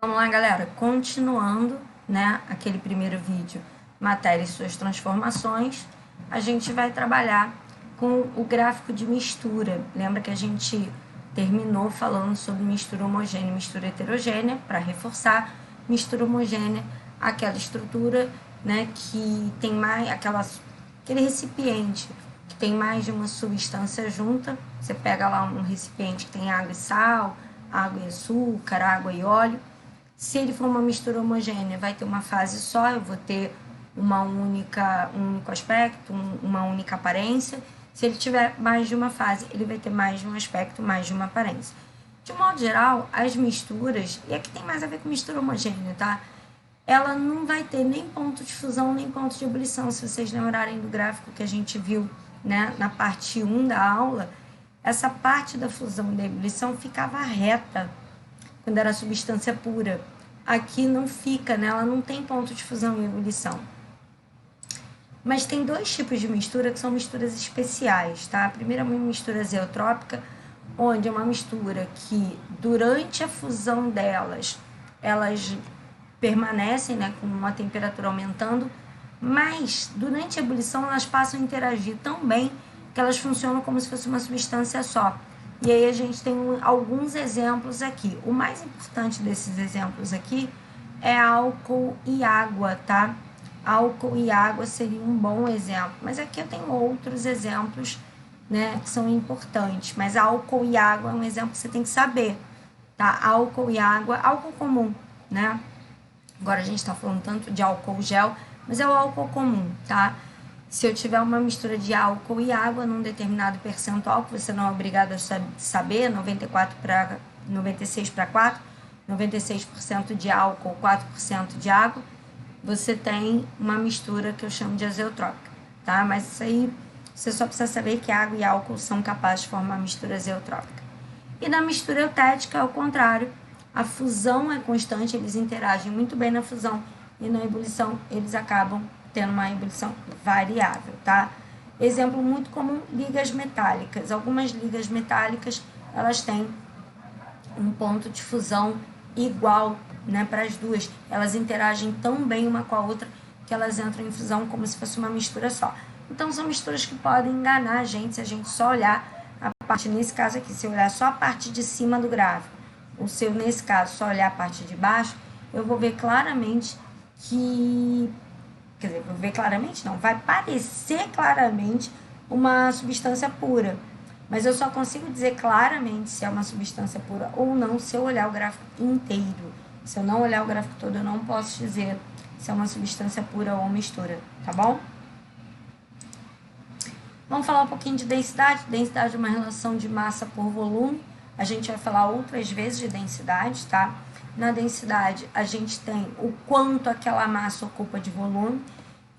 Vamos lá, galera, continuando, né, aquele primeiro vídeo, matéria e suas transformações, a gente vai trabalhar com o gráfico de mistura. Lembra que a gente terminou falando sobre mistura homogênea e mistura heterogênea, para reforçar, mistura homogênea, aquela estrutura, né, que tem mais, aquele recipiente que tem mais de uma substância junta. Você pega lá um recipiente que tem água e sal, água e açúcar, água e óleo. Se ele for uma mistura homogênea, vai ter uma fase só, eu vou ter um único aspecto, uma única aparência. Se ele tiver mais de uma fase, ele vai ter mais de um aspecto, mais de uma aparência. De modo geral, as misturas, e aqui tem mais a ver com mistura homogênea, tá? Ela não vai ter nem ponto de fusão, nem ponto de ebulição. Se vocês lembrarem do gráfico que a gente viu, né, na parte 1 da aula, essa parte da fusão e da ebulição ficava reta quando era substância pura. Aqui não fica, né? Ela não tem ponto de fusão e ebulição. Mas tem dois tipos de mistura que são misturas especiais, tá? A primeira é uma mistura azeotrópica, onde é uma mistura que durante a fusão delas, elas permanecem, né, com uma temperatura aumentando, mas durante a ebulição elas passam a interagir tão bem que elas funcionam como se fosse uma substância só. E aí a gente tem alguns exemplos aqui. O mais importante desses exemplos aqui é álcool e água, tá? Álcool e água seria um bom exemplo. Mas aqui eu tenho outros exemplos, né, que são importantes. Mas álcool e água é um exemplo que você tem que saber, tá? Álcool e água, álcool comum, né? Agora a gente está falando tanto de álcool gel, mas é o álcool comum, tá? Se eu tiver uma mistura de álcool e água num determinado percentual, que você não é obrigado a saber, 96 para 4, 96% de álcool, 4% de água, você tem uma mistura que eu chamo de azeotrópica, tá? Mas isso aí, você só precisa saber que água e álcool são capazes de formar mistura azeotrópica. E na mistura eutética é o contrário. A fusão é constante, eles interagem muito bem na fusão, e na ebulição eles acabam tendo uma ebulição variável, tá? Exemplo muito comum, ligas metálicas. Algumas ligas metálicas, elas têm um ponto de fusão igual, né, para as duas. Elas interagem tão bem uma com a outra que elas entram em fusão como se fosse uma mistura só. Então, são misturas que podem enganar a gente se a gente só olhar a parte, nesse caso aqui, se eu olhar só a parte de cima do gráfico, ou se eu, nesse caso, só olhar a parte de baixo, eu vou ver claramente que... Quer dizer, vou ver claramente? Não, vai parecer claramente uma substância pura. Mas eu só consigo dizer claramente se é uma substância pura ou não se eu olhar o gráfico inteiro. Se eu não olhar o gráfico todo, eu não posso dizer se é uma substância pura ou mistura, tá bom? Vamos falar um pouquinho de densidade. Densidade é uma relação de massa por volume. A gente vai falar outras vezes de densidade, tá? Na densidade, a gente tem o quanto aquela massa ocupa de volume.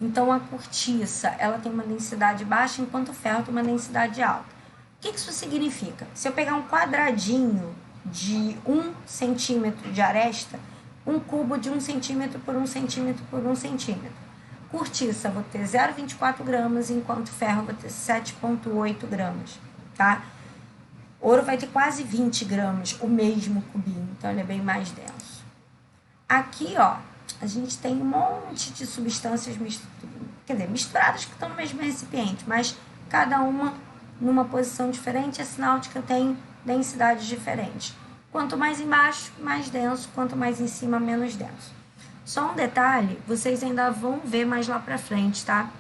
Então, a cortiça, ela tem uma densidade baixa, enquanto o ferro tem uma densidade alta. O que isso significa? Se eu pegar um quadradinho de 1 centímetro de aresta, um cubo de 1 centímetro por 1 centímetro por 1 centímetro. Cortiça, vou ter 0,24 gramas, enquanto ferro vou ter 7,8 gramas, tá? Ouro vai ter quase 20 gramas, o mesmo cubinho, então ele é bem mais denso. Aqui, ó, a gente tem um monte de substâncias misturadas que estão no mesmo recipiente, mas cada uma numa posição diferente, é sinal de que eu tenho densidades diferentes. Quanto mais embaixo, mais denso, quanto mais em cima, menos denso. Só um detalhe, vocês ainda vão ver mais lá pra frente, tá?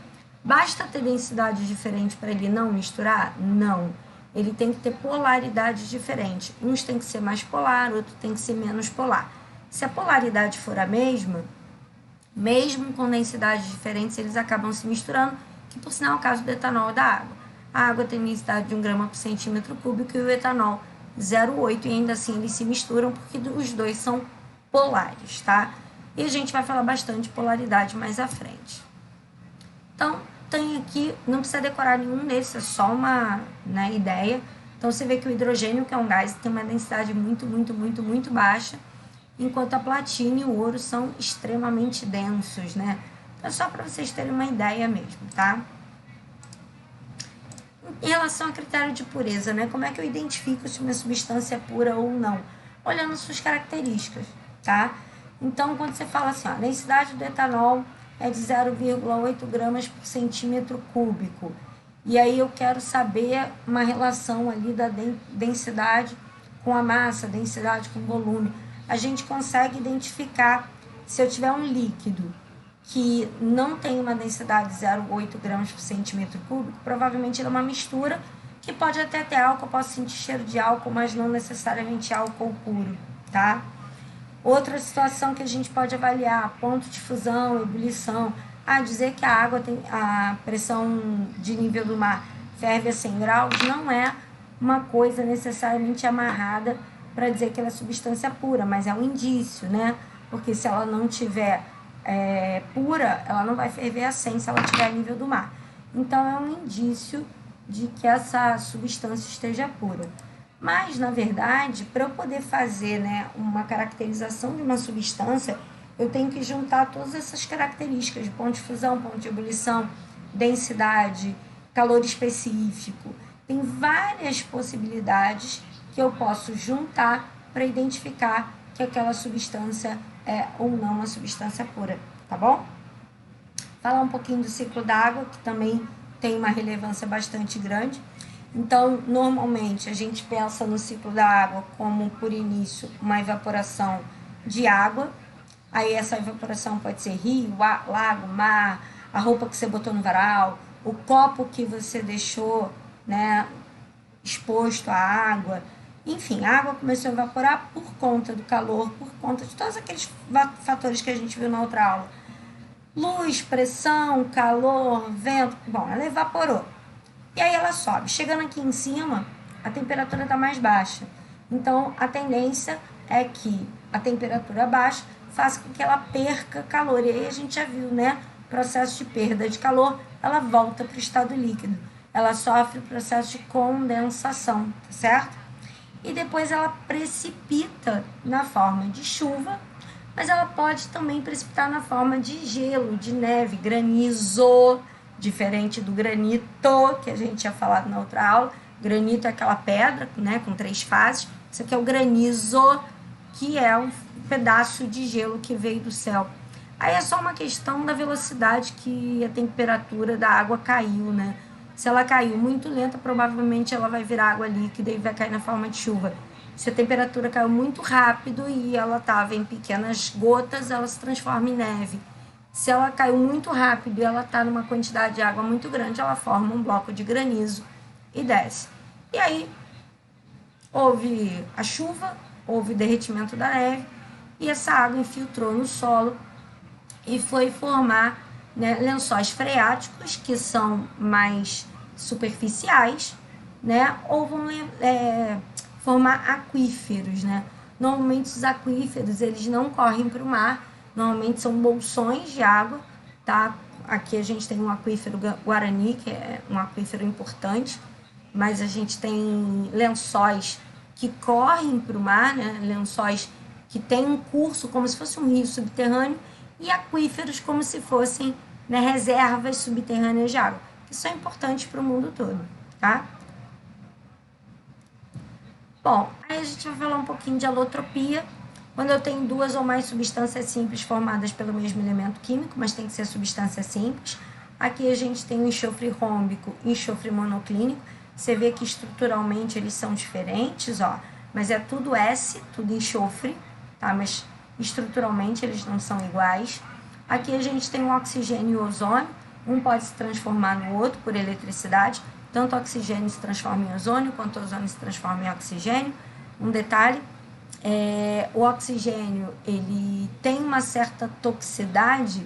Basta ter densidade diferente para ele não misturar? Não. Ele tem que ter polaridade diferente. Uns tem que ser mais polar, outro tem que ser menos polar. Se a polaridade for a mesma, mesmo com densidades diferentes, eles acabam se misturando, que por sinal é o caso do etanol e da água. A água tem densidade de 1 grama por centímetro cúbico e o etanol 0,8, e ainda assim eles se misturam porque os dois são polares, tá? E a gente vai falar bastante de polaridade mais à frente. Então, tem aqui, não precisa decorar nenhum desses, é só uma, né, ideia. Então, você vê que o hidrogênio, que é um gás, tem uma densidade muito baixa, enquanto a platina e o ouro são extremamente densos, né? Então, é só para vocês terem uma ideia mesmo, tá? Em relação ao critério de pureza, né? Como é que eu identifico se uma substância é pura ou não? Olhando suas características. tá? Então, quando você fala assim, ó, a densidade do etanol é de 0,8 gramas por centímetro cúbico, e aí eu quero saber uma relação ali da densidade com a massa, densidade com volume, a gente consegue identificar se eu tiver um líquido que não tem uma densidade de 0,8 gramas por centímetro cúbico, provavelmente ele é uma mistura que pode até ter álcool, eu posso sentir cheiro de álcool, mas não necessariamente álcool puro, tá? Outra situação que a gente pode avaliar, ponto de fusão, ebulição. Dizer que a água tem a pressão de nível do mar ferve a 100 graus não é uma coisa necessariamente amarrada para dizer que ela é substância pura, mas é um indício, né? Porque se ela não tiver pura, ela não vai ferver a 100 se ela estiver a nível do mar. Então, é um indício de que essa substância esteja pura. Mas, na verdade, para eu poder fazer, né, uma caracterização de uma substância, eu tenho que juntar todas essas características de ponto de fusão, ponto de ebulição, densidade, calor específico. Tem várias possibilidades que eu posso juntar para identificar que aquela substância é ou não uma substância pura, tá bom? Falar um pouquinho do ciclo da água, que também tem uma relevância bastante grande. Então, normalmente, a gente pensa no ciclo da água como, por início, uma evaporação de água. Aí, essa evaporação pode ser rio, lago, mar, a roupa que você botou no varal, o copo que você deixou, né, exposto à água. Enfim, a água começou a evaporar por conta do calor, por conta de todos aqueles fatores que a gente viu na outra aula. Luz, pressão, calor, vento. Bom, ela evaporou. E aí ela sobe. Chegando aqui em cima, a temperatura está mais baixa. Então, a tendência é que a temperatura baixa faça com que ela perca calor. E aí a gente já viu, né? Processo de perda de calor, ela volta para o estado líquido. Ela sofre o processo de condensação, tá certo? E depois ela precipita na forma de chuva, mas ela pode também precipitar na forma de gelo, de neve, granizo, diferente do granito, que a gente tinha falado na outra aula. Granito é aquela pedra, né, com 3 fases. Isso aqui é o granizo, que é um pedaço de gelo que veio do céu. Aí é só uma questão da velocidade que a temperatura da água caiu, né? Se ela caiu muito lenta, provavelmente ela vai virar água líquida e vai cair na forma de chuva. Se a temperatura caiu muito rápido e ela estava em pequenas gotas, ela se transforma em neve. Se ela caiu muito rápido e ela está numa quantidade de água muito grande, ela forma um bloco de granizo e desce. E aí, houve a chuva, houve o derretimento da neve, e essa água infiltrou no solo e foi formar, né, lençóis freáticos, que são mais superficiais, né, ou vão formar aquíferos, né? Normalmente os aquíferos, eles não correm para o mar, normalmente são bolsões de água, tá? Aqui a gente tem um aquífero Guarani, que é um aquífero importante, mas a gente tem lençóis que correm para o mar, né? Lençóis que têm um curso como se fosse um rio subterrâneo, e aquíferos como se fossem, né, reservas subterrâneas de água, que são importantes para o mundo todo, tá? Bom, aí a gente vai falar um pouquinho de alotropia, quando eu tenho 2 ou mais substâncias simples formadas pelo mesmo elemento químico, mas tem que ser substância simples. Aqui a gente tem o enxofre rômbico e enxofre monoclínico. Você vê que estruturalmente eles são diferentes, ó, mas é tudo S, tudo enxofre, tá? Mas estruturalmente eles não são iguais. Aqui a gente tem o oxigênio e o ozônio, um pode se transformar no outro por eletricidade, tanto o oxigênio se transforma em ozônio, quanto o ozônio se transforma em oxigênio. Um detalhe, o oxigênio, ele tem uma certa toxicidade,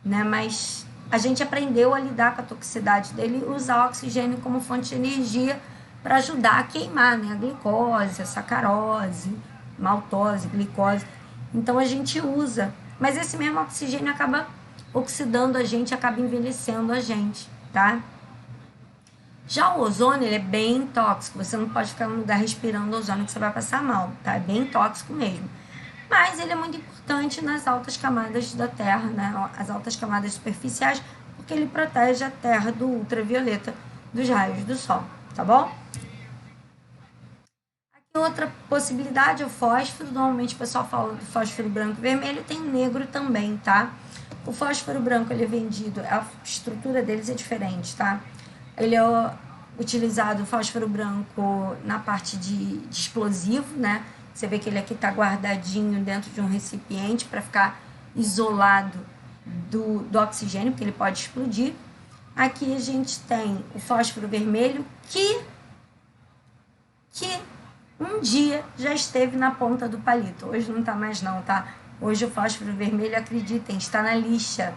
né, mas a gente aprendeu a lidar com a toxicidade dele e usar o oxigênio como fonte de energia para ajudar a queimar, né, a glicose, a sacarose, maltose, glicose. Então a gente usa, mas esse mesmo oxigênio acaba oxidando a gente, acaba envelhecendo a gente, tá? Já o ozônio, ele é bem tóxico, você não pode ficar num lugar respirando ozônio que você vai passar mal, tá? É bem tóxico mesmo. Mas ele é muito importante nas altas camadas da Terra, né? As altas camadas superficiais, porque ele protege a Terra do ultravioleta dos raios do Sol, tá bom? Aqui outra possibilidade é o fósforo. Normalmente o pessoal fala do fósforo branco e vermelho, tem negro também, tá? O fósforo branco, ele é vendido, a estrutura deles é diferente, tá? Ele é utilizado, o fósforo branco, na parte de explosivo, né? Você vê que ele aqui tá guardadinho dentro de um recipiente para ficar isolado do oxigênio, porque ele pode explodir. Aqui a gente tem o fósforo vermelho, que um dia já esteve na ponta do palito. Hoje não tá mais não, tá? Hoje o fósforo vermelho, acreditem, está na lixa.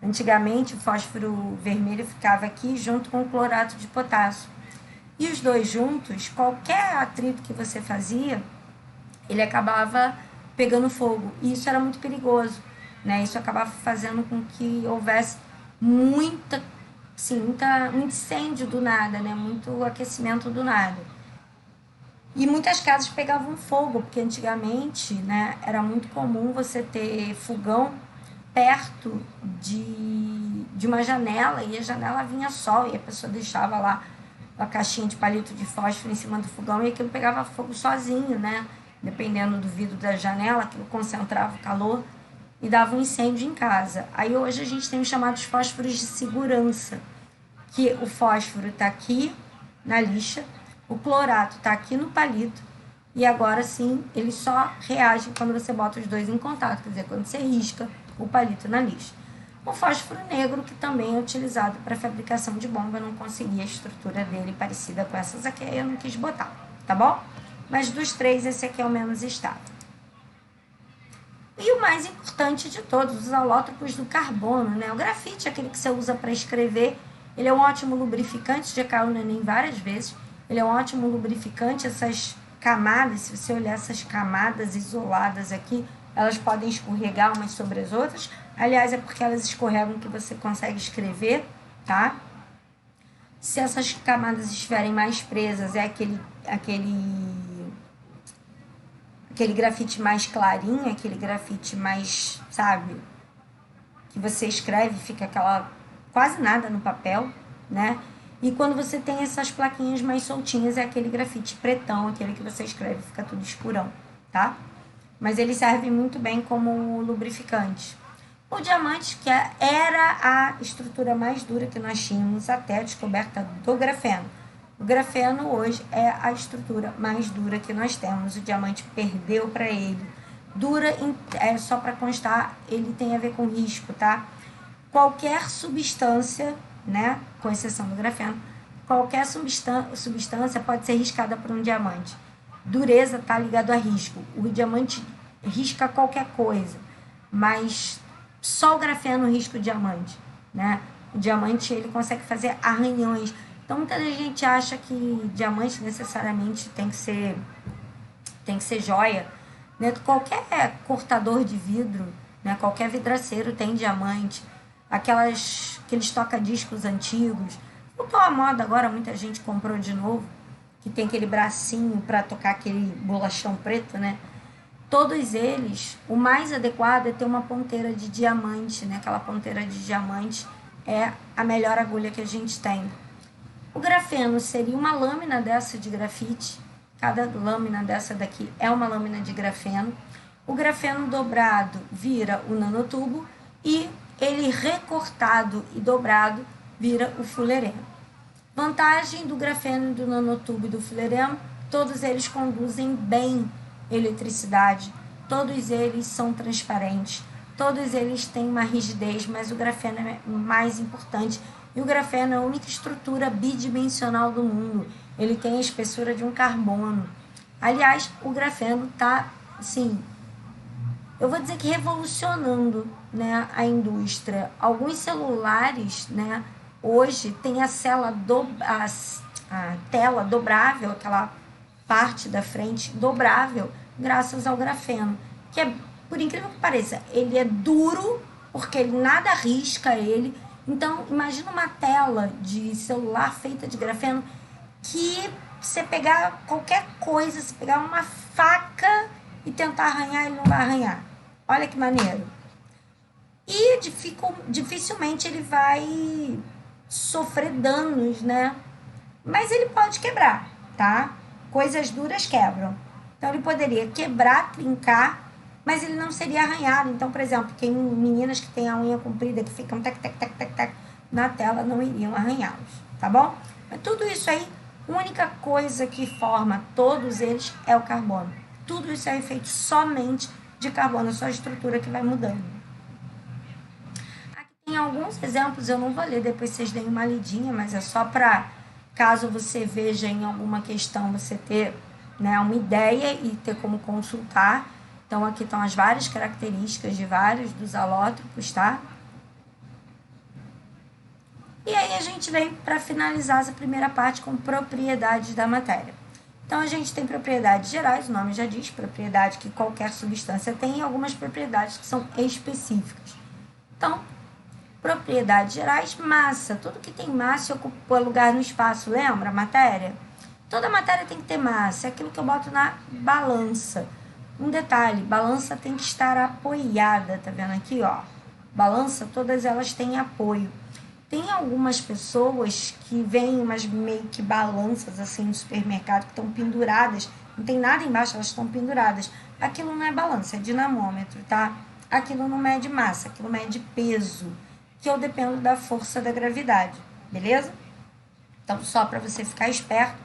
Antigamente o fósforo vermelho ficava aqui junto com o clorato de potássio. E os dois juntos, qualquer atrito que você fazia, ele acabava pegando fogo. E isso era muito perigoso, né? Isso acabava fazendo com que houvesse um incêndio do nada, né? Muito aquecimento do nada. E muitas casas pegavam fogo, porque antigamente, né, era muito comum você ter fogão perto de uma janela, e a janela vinha sol, e a pessoa deixava lá a caixinha de palito de fósforo em cima do fogão, e aquilo pegava fogo sozinho, né? Dependendo do vidro da janela, aquilo concentrava o calor e dava um incêndio em casa. Aí hoje a gente tem os chamados fósforos de segurança, que o fósforo está aqui na lixa, o clorato está aqui no palito, e agora sim ele só reage quando você bota os dois em contato, quer dizer, quando você risca o palito na lixa. O fósforo negro, que também é utilizado para fabricação de bomba, eu não consegui a estrutura dele parecida com essas aqui, eu não quis botar, tá bom? Mas dos três, esse aqui é o menos estável. E o mais importante de todos, os alótropos do carbono, né? O grafite, aquele que você usa para escrever, ele é um ótimo lubrificante, já caiu no Enem várias vezes. Ele é um ótimo lubrificante, essas camadas, se você olhar essas camadas isoladas aqui, elas podem escorregar umas sobre as outras. Aliás, é porque elas escorregam que você consegue escrever, tá? Se essas camadas estiverem mais presas, é aquele grafite mais clarinho, aquele grafite mais, sabe, que você escreve e fica aquela quase nada no papel, né? E quando você tem essas plaquinhas mais soltinhas, é aquele grafite pretão, aquele que você escreve e fica tudo escurão, tá? Mas ele serve muito bem como lubrificante. O diamante, que era a estrutura mais dura que nós tínhamos até a descoberta do grafeno. O grafeno hoje é a estrutura mais dura que nós temos. O diamante perdeu para ele. Dura, só para constar, ele tem a ver com risco, tá? Qualquer substância, né, com exceção do grafeno, qualquer substância pode ser riscada por um diamante. Dureza está ligado a risco. O diamante risca qualquer coisa, mas só o grafeno risca o diamante, né? O diamante, ele consegue fazer arranhões. Então, muita gente acha que diamante necessariamente tem que ser joia, né? Qualquer cortador de vidro, né? Qualquer vidraceiro tem diamante. Aqueles toca-discos antigos. Voltou à moda agora, muita gente comprou de novo, que tem aquele bracinho para tocar aquele bolachão preto, né? Todos eles, o mais adequado é ter uma ponteira de diamante, né? Aquela ponteira de diamante é a melhor agulha que a gente tem. O grafeno seria uma lâmina dessa de grafite. Cada lâmina dessa daqui é uma lâmina de grafeno. O grafeno dobrado vira o nanotubo e ele recortado e dobrado vira o fulereno. Vantagem do grafeno, do nanotubo e do fulereno, todos eles conduzem bem eletricidade, todos eles são transparentes, todos eles têm uma rigidez, mas o grafeno é mais importante. E o grafeno é a única estrutura bidimensional do mundo. Ele tem a espessura de um carbono. Aliás, o grafeno está, assim, eu vou dizer que revolucionando, né, a indústria. Alguns celulares, né, hoje tem a tela dobrável, aquela parte da frente dobrável, graças ao grafeno, que é, por incrível que pareça, ele é duro, porque ele nada risca ele. Então, imagina uma tela de celular feita de grafeno, que você pegar qualquer coisa, se pegar uma faca e tentar arranhar, ele não vai arranhar. Olha que maneiro. E dificilmente ele vai sofrer danos, né? Mas ele pode quebrar, tá? Coisas duras quebram. Então, ele poderia quebrar, trincar, mas ele não seria arranhado. Então, por exemplo, meninas que têm a unha comprida, que ficam tec, tec, tec, tec, tec, na tela, não iriam arranhá-los, tá bom? Mas tudo isso aí, a única coisa que forma todos eles é o carbono. Tudo isso é feito somente de carbono, só a estrutura que vai mudando. Aqui tem alguns exemplos, eu não vou ler, depois vocês deem uma lidinha, mas é só para, caso você veja em alguma questão, você ter, né, uma ideia e ter como consultar. Então, aqui estão as várias características de vários dos alótropos, tá? E aí a gente vem para finalizar essa primeira parte com propriedades da matéria. Então, a gente tem propriedades gerais, o nome já diz, propriedade que qualquer substância tem, e algumas propriedades que são específicas. Então, propriedades gerais, massa. Tudo que tem massa ocupa lugar no espaço, lembra? Matéria. Toda matéria tem que ter massa, é aquilo que eu boto na balança. Um detalhe, balança tem que estar apoiada, tá vendo aqui, ó? Balança, todas elas têm apoio. Tem algumas pessoas que veem umas meio que balanças assim no supermercado que estão penduradas, não tem nada embaixo, elas estão penduradas. Aquilo não é balança, é dinamômetro, tá? Aquilo não mede massa, aquilo mede peso, que eu dependo da força da gravidade, beleza? Então, só para você ficar esperto,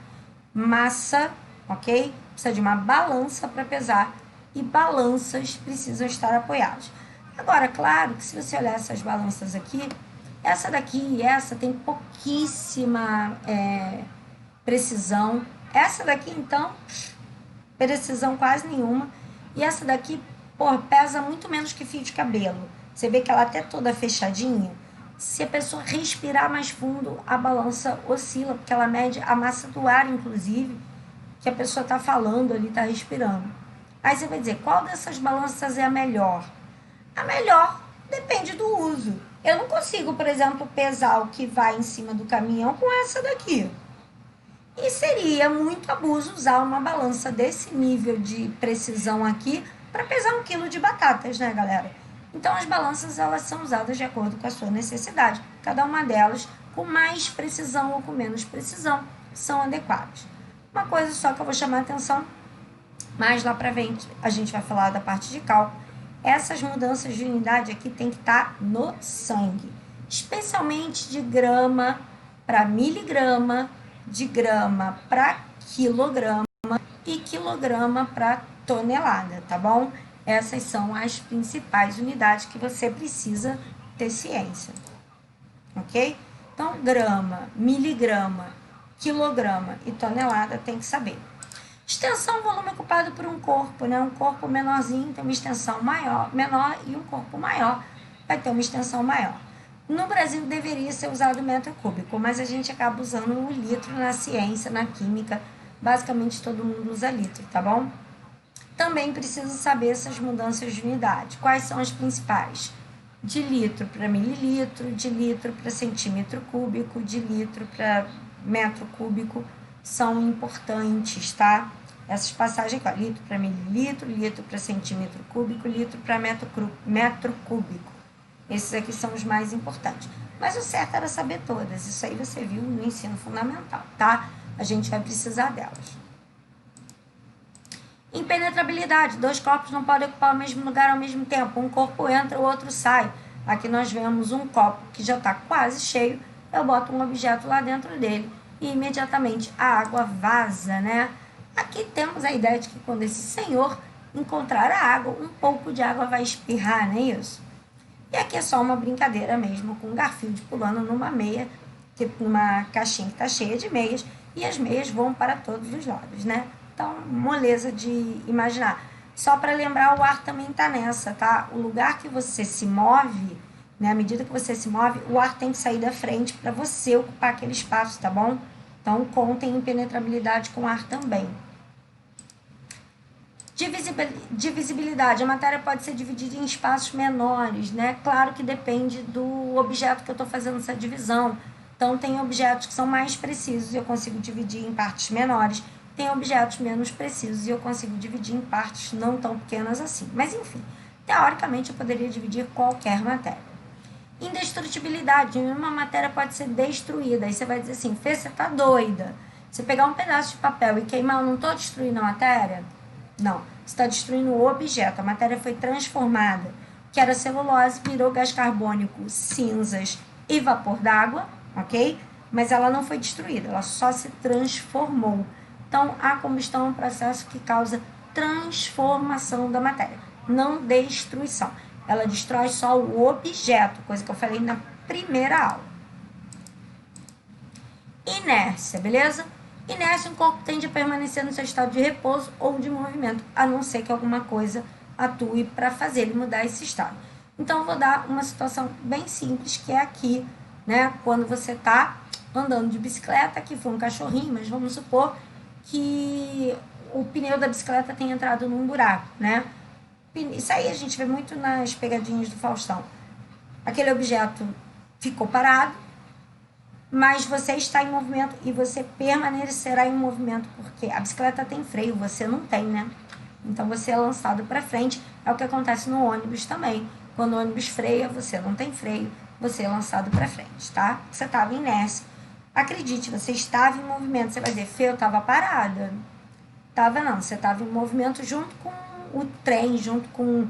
massa, ok? Precisa de uma balança para pesar e balanças precisam estar apoiadas. Agora, claro que se você olhar essas balanças aqui, essa daqui e essa tem pouquíssima precisão. Essa daqui, então, precisão quase nenhuma. E essa daqui, pesa muito menos que fio de cabelo. Você vê que ela até toda fechadinha. Se a pessoa respirar mais fundo, a balança oscila, porque ela mede a massa do ar, inclusive, que a pessoa está falando ali, está respirando. Aí você vai dizer, qual dessas balanças é a melhor? A melhor depende do uso. Eu não consigo, por exemplo, pesar o que vai em cima do caminhão com essa daqui. E seria muito abuso usar uma balança desse nível de precisão aqui para pesar 1 quilo de batatas, né, galera? Então, as balanças, elas são usadas de acordo com a sua necessidade. Cada uma delas, com mais precisão ou com menos precisão, são adequadas. Uma coisa só que eu vou chamar a atenção, mais lá para frente, a gente vai falar da parte de cálculo. Essas mudanças de unidade aqui tem que estar no sangue, especialmente de grama para miligrama, de grama para quilograma e quilograma para tonelada, tá bom? Essas são as principais unidades que você precisa ter ciência, ok? Então, grama, miligrama, quilograma e tonelada tem que saber. Extensão, volume ocupado por um corpo, né? Um corpo menorzinho tem uma extensão menor e um corpo maior vai ter uma extensão maior. No Brasil deveria ser usado o metro cúbico, mas a gente acaba usando o litro na ciência, na química. Basicamente todo mundo usa litro, tá bom? Também preciso saber essas mudanças de unidade. Quais são as principais? De litro para mililitro, de litro para centímetro cúbico, de litro para metro cúbico são importantes, tá? Essas passagens aqui, ó, litro para mililitro, litro para centímetro cúbico, litro para metro cúbico. Esses aqui são os mais importantes. Mas o certo era saber todas. Isso aí você viu no ensino fundamental, tá? A gente vai precisar delas. Impenetrabilidade. 2 corpos não podem ocupar o mesmo lugar ao mesmo tempo. Um corpo entra, o outro sai. Aqui nós vemos um copo que já está quase cheio. Eu boto um objeto lá dentro dele e imediatamente a água vaza, né? Aqui temos a ideia de que quando esse senhor encontrar a água, um pouco de água vai espirrar, não é isso? E aqui é só uma brincadeira mesmo, com um Garfield pulando numa meia, tipo numa caixinha que está cheia de meias, e as meias vão para todos os lados, né? Então, moleza de imaginar. Só para lembrar, o ar também está nessa, tá? O lugar que você se move, né? À medida que você se move, o ar tem que sair da frente para você ocupar aquele espaço, tá bom? Então, contem impenetrabilidade com ar também. Divisibilidade. A matéria pode ser dividida em espaços menores, né? Claro que depende do objeto que eu estou fazendo essa divisão. Então, tem objetos que são mais precisos e eu consigo dividir em partes menores. Tem objetos menos precisos e eu consigo dividir em partes não tão pequenas assim. Mas, enfim, teoricamente, eu poderia dividir qualquer matéria. Indestrutibilidade. Uma matéria pode ser destruída. Aí você vai dizer assim, Fê, você tá doida. Você pegar um pedaço de papel e queimar, eu não estou destruindo a matéria? Não, você está destruindo o objeto. A matéria foi transformada, que era celulose, virou gás carbônico, cinzas e vapor d'água, ok? Mas ela não foi destruída, ela só se transformou. Então, a combustão é um processo que causa transformação da matéria, não destruição. Ela destrói só o objeto, coisa que eu falei na primeira aula. Inércia, beleza? Inércia, um corpo tende a permanecer no seu estado de repouso ou de movimento, a não ser que alguma coisa atue para fazer ele mudar esse estado. Então, eu vou dar uma situação bem simples, que é aqui, né? Quando você está andando de bicicleta, aqui foi um cachorrinho, mas vamos supor que o pneu da bicicleta tenha entrado num buraco, né? Isso aí a gente vê muito nas pegadinhas do Faustão. Aquele objeto ficou parado, mas você está em movimento e você permanecerá em movimento, porque a bicicleta tem freio, você não tem, né? Então você é lançado para frente. É o que acontece no ônibus também. Quando o ônibus freia, você não tem freio, você é lançado para frente, tá? Você estava inércia. Acredite, você estava em movimento. Você vai dizer, Fê, eu estava parada. Tava não, você estava em movimento junto com o trem, junto com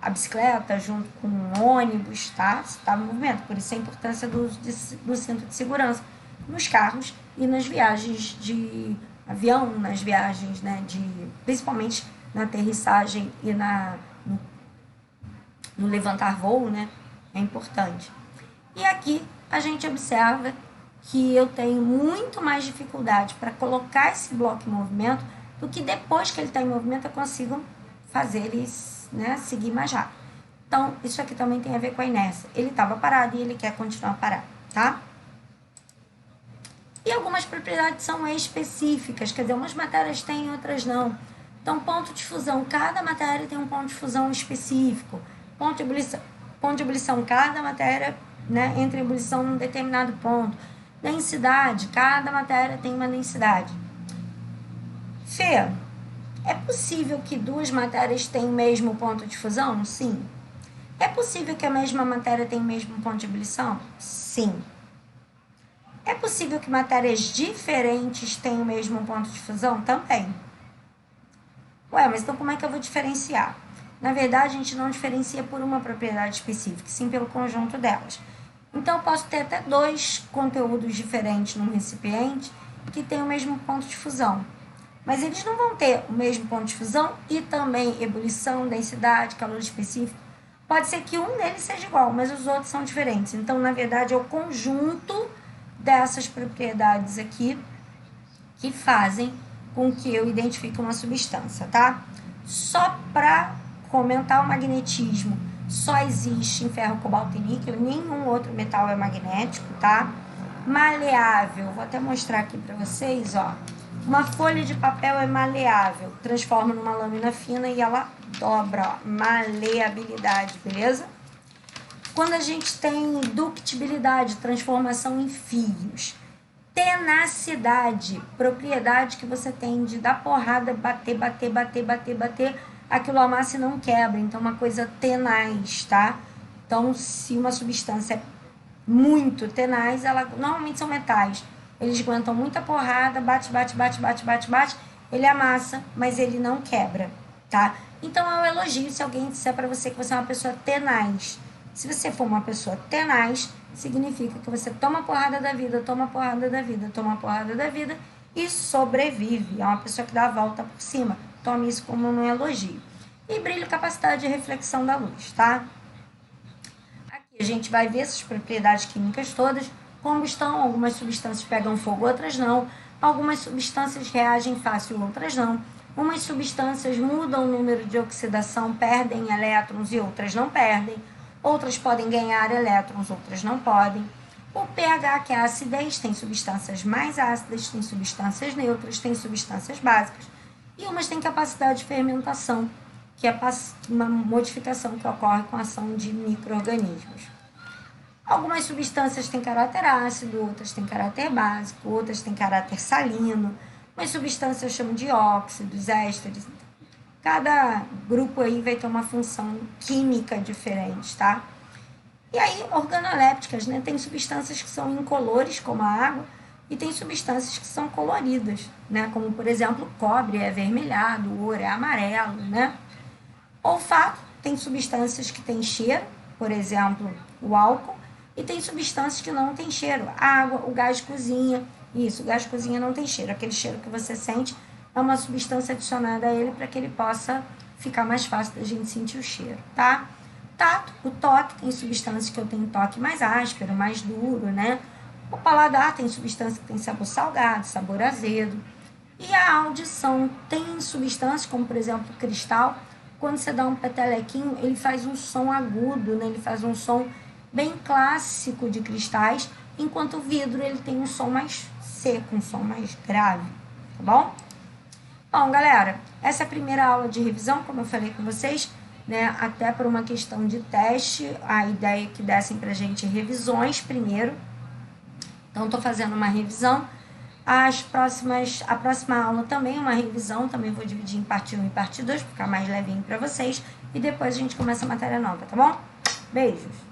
a bicicleta, junto com o ônibus, tá? Você estava em movimento. Por isso a importância do cinto de segurança nos carros e nas viagens de avião, nas viagens, né, principalmente na aterrissagem e no levantar voo, né? É importante. E aqui a gente observa que eu tenho muito mais dificuldade para colocar esse bloco em movimento do que depois que ele está em movimento eu consigo fazer ele, né, seguir mais rápido. Então, isso aqui também tem a ver com a inércia. Ele estava parado e ele quer continuar parado, tá? E algumas propriedades são específicas, quer dizer, umas matérias têm, outras não. Então, ponto de fusão, cada matéria tem um ponto de fusão específico. Ponto de ebulição, cada matéria, né, entra em ebulição num determinado ponto. Densidade, cada matéria tem uma densidade. Fê, é possível que duas matérias tenham o mesmo ponto de fusão? Sim. É possível que a mesma matéria tenha o mesmo ponto de ebulição? Sim. É possível que matérias diferentes tenham o mesmo ponto de fusão? Também. Ué, mas então como é que eu vou diferenciar? Na verdade, a gente não diferencia por uma propriedade específica, sim pelo conjunto delas. Então, eu posso ter até dois conteúdos diferentes num recipiente que têm o mesmo ponto de fusão. Mas eles não vão ter o mesmo ponto de fusão e também ebulição, densidade, calor específico. Pode ser que um deles seja igual, mas os outros são diferentes. Então, na verdade, é o conjunto dessas propriedades aqui que fazem com que eu identifique uma substância, tá? Só para comentar o magnetismo, só existe em ferro, cobalto e níquel, nenhum outro metal é magnético, tá? Maleável, vou até mostrar aqui para vocês, ó. Uma folha de papel é maleável, transforma numa lâmina fina e ela dobra, ó, maleabilidade, beleza? Quando a gente tem ductibilidade, transformação em fios. Tenacidade, propriedade que você tem de dar porrada, bater, aquilo amassa e não quebra. Então, uma coisa tenaz, tá? Então, se uma substância é muito tenaz, ela normalmente são metais. Eles aguentam muita porrada, bate, ele amassa, mas ele não quebra, tá? Então, é um elogio se alguém disser para você que você é uma pessoa tenaz. Se você for uma pessoa tenaz, significa que você toma porrada da vida e sobrevive. É uma pessoa que dá a volta por cima. Tome isso como um elogio. E brilho, capacidade de reflexão da luz, tá? Aqui a gente vai ver essas propriedades químicas todas. Combustão, algumas substâncias pegam fogo, outras não. Algumas substâncias reagem fácil, outras não. Umas substâncias mudam o número de oxidação, perdem elétrons e outras não perdem. Outras podem ganhar elétrons, outras não podem. O pH, que é a acidez, tem substâncias mais ácidas, tem substâncias neutras, tem substâncias básicas. E umas têm capacidade de fermentação, que é uma modificação que ocorre com a ação de micro-organismos. Algumas substâncias têm caráter ácido, outras têm caráter básico, outras têm caráter salino. Umas substâncias eu chamo de óxidos, ésteres. Cada grupo aí vai ter uma função química diferente, tá? E aí, organolépticas, né? Tem substâncias que são incolores, como a água. E tem substâncias que são coloridas, né? Como, por exemplo, o cobre é avermelhado, o ouro é amarelo, né? Olfato, tem substâncias que têm cheiro, por exemplo, o álcool, e tem substâncias que não têm cheiro. A água, o gás de cozinha, isso, o gás de cozinha não tem cheiro. Aquele cheiro que você sente é uma substância adicionada a ele para que ele possa ficar mais fácil da gente sentir o cheiro, tá? Tato, o toque, tem substâncias que eu tenho toque mais áspero, mais duro, né? O paladar tem substância que tem sabor salgado, sabor azedo. E a audição tem substâncias, como por exemplo o cristal, quando você dá um petelequinho, ele faz um som agudo, né? Ele faz um som bem clássico de cristais, enquanto o vidro ele tem um som mais seco, um som mais grave, tá bom? Bom, galera, essa é a primeira aula de revisão, como eu falei com vocês, né? Até por uma questão de teste, a ideia é que dessem pra gente revisões primeiro. Então, estou fazendo uma revisão. A próxima aula também é uma revisão, também vou dividir em parte 1 e parte 2, para ficar mais levinho para vocês. E depois a gente começa a matéria nova, tá bom? Beijos!